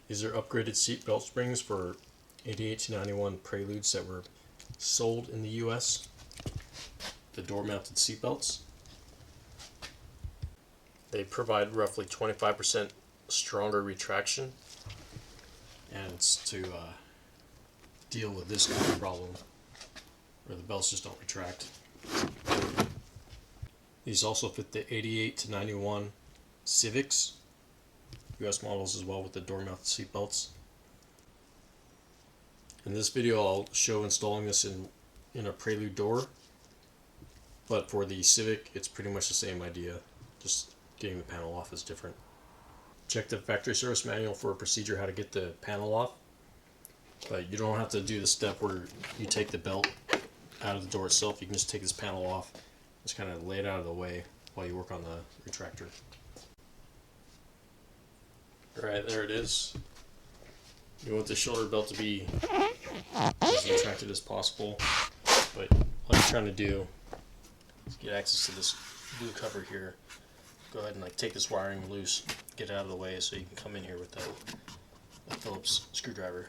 These are upgraded seat belt springs for 88 to 91 Preludes that were sold in the US. The door-mounted seat belts. They provide roughly 25% stronger retraction, and it's to deal with this kind of problem where the belts just don't retract. These also fit the 88 to 91 Civics, US models as well, with the door-mounted seat belts. In this video I'll show installing this in a Prelude door, but for the Civic it's pretty much the same idea, just getting the panel off is different. Check the factory service manual for a procedure how to get the panel off, but you don't have to do the step where you take the belt out of the door itself. You can just take this panel off, just kind of lay it out of the way while you work on the retractor. Alright, there it is. You want the shoulder belt to be as retracted as possible, but what you're trying to do is get access to this blue cover here. Go ahead and take this wiring loose, get it out of the way so you can come in here with a Phillips screwdriver.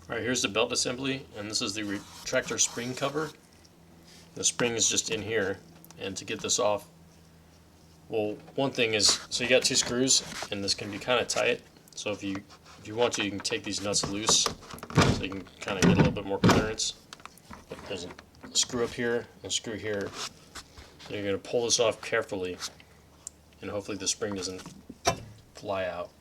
Alright, here's the belt assembly, and this is the retractor spring cover. The spring is just in here, and to get this off, well, one thing is, so you got two screws, and this can be kind of tight, so if you want to, you can take these nuts loose, so you can kind of get a little bit more clearance. But there's a screw up here, and a screw here, so you're going to pull this off carefully, and hopefully the spring doesn't fly out.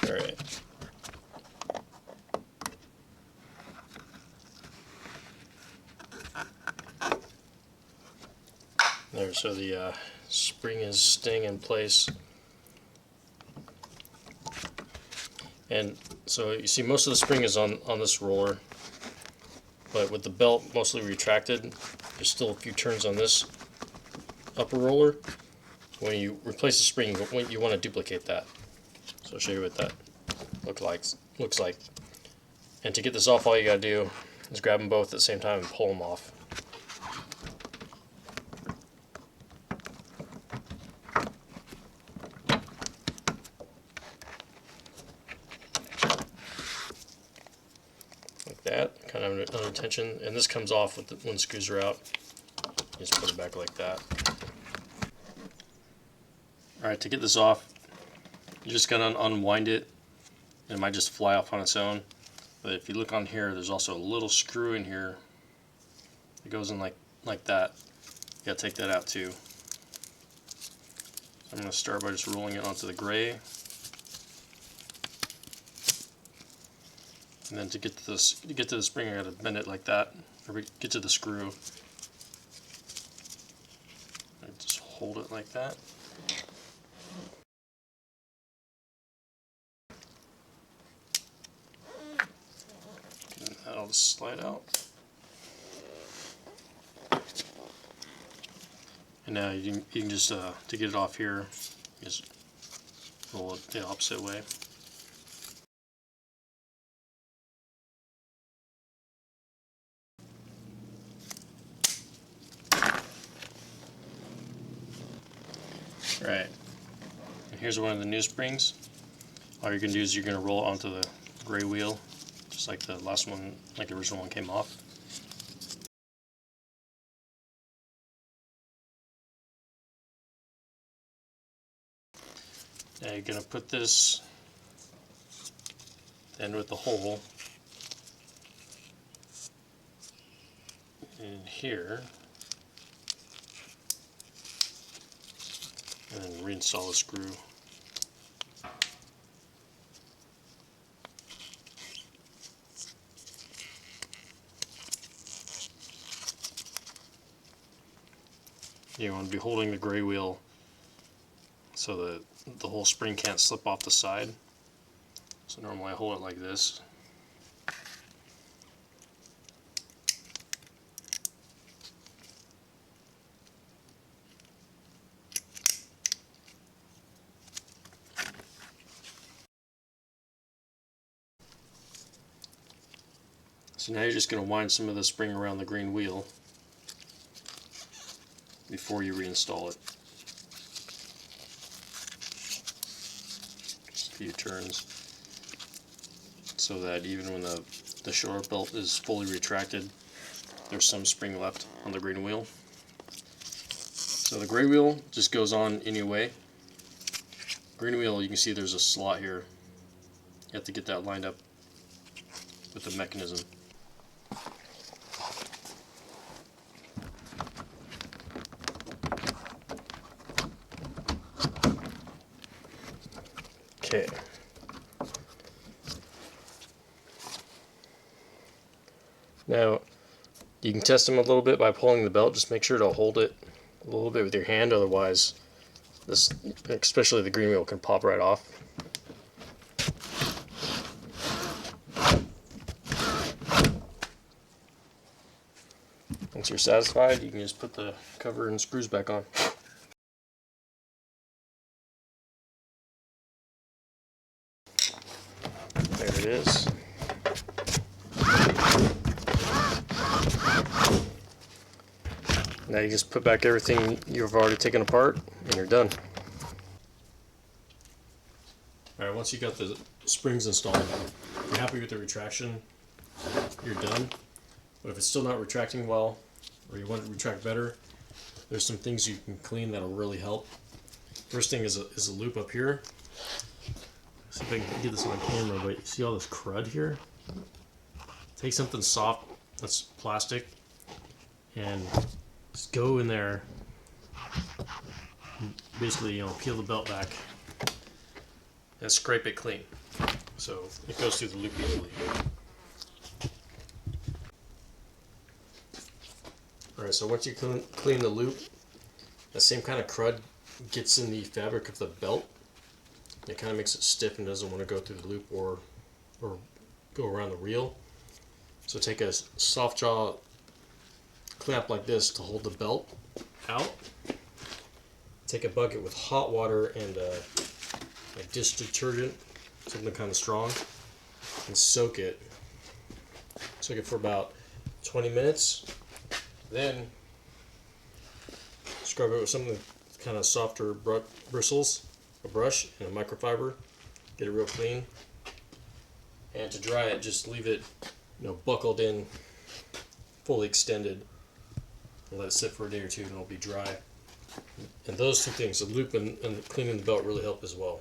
Alright. There, so the spring is staying in place. And so you see most of the spring is on this roller, but with the belt mostly retracted, there's still a few turns on this upper roller. When you replace the spring, you want to duplicate that. So I'll show you what that looks like. And to get this off, all you gotta do is grab them both at the same time and pull them off. Like that, kind of under tension. And this comes off when the screws are out. You just put it back like that. Alright, to get this off, you're just going to unwind it. It might just fly off on its own. But if you look on here, there's also a little screw in here that goes in like that. You got to take that out too. I'm going to start by just rolling it onto the gray. And then to get to the spring, I got to bend it like that. Or get to the screw. I just hold it like that. That'll just slide out. And now you can just, to get it off here, just roll it the opposite way. Right. And here's one of the new springs. All you're going to do is you're going to roll it onto the gray wheel, just like the last one, like the original one came off. Now you're going to put this end with the hole in here, and then reinstall the screw. You want to be holding the gray wheel so that the whole spring can't slip off the side. So normally I hold it like this. So now you're just going to wind some of the spring around the green wheel before you reinstall it. Just a few turns so that even when the shoulder belt is fully retracted, there's some spring left on the green wheel. So the gray wheel just goes on anyway. Green wheel, you can see there's a slot here. You have to get that lined up with the mechanism. Okay. Now, you can test them a little bit by pulling the belt. Just make sure to hold it a little bit with your hand, otherwise this, especially the green wheel, can pop right off. Once you're satisfied, you can just put the cover and screws back on. There it is. Now you just put back everything you've already taken apart and you're done. Alright, once you got the springs installed, if you're happy with the retraction, you're done. But if it's still not retracting well, or you want it to retract better, there's some things you can clean that'll really help. First thing is a loop up here. See if I can get this on camera, but you see all this crud here? Take something soft that's plastic and just go in there, basically, peel the belt back and scrape it clean so it goes through the loop easily. Alright, so once you clean the loop, the same kind of crud gets in the fabric of the belt. It kind of makes it stiff and doesn't want to go through the loop or go around the reel. So take a soft jaw clamp like this to hold the belt out. Take a bucket with hot water and a dish detergent, something kind of strong, and soak it for about 20 minutes. Then scrub it with something kind of softer bristles, a brush and a microfiber. Get it real clean. And to dry it, just leave it, buckled in, fully extended, and let it sit for a day or two, and it'll be dry. And those two things, the loop and cleaning the belt, really help as well.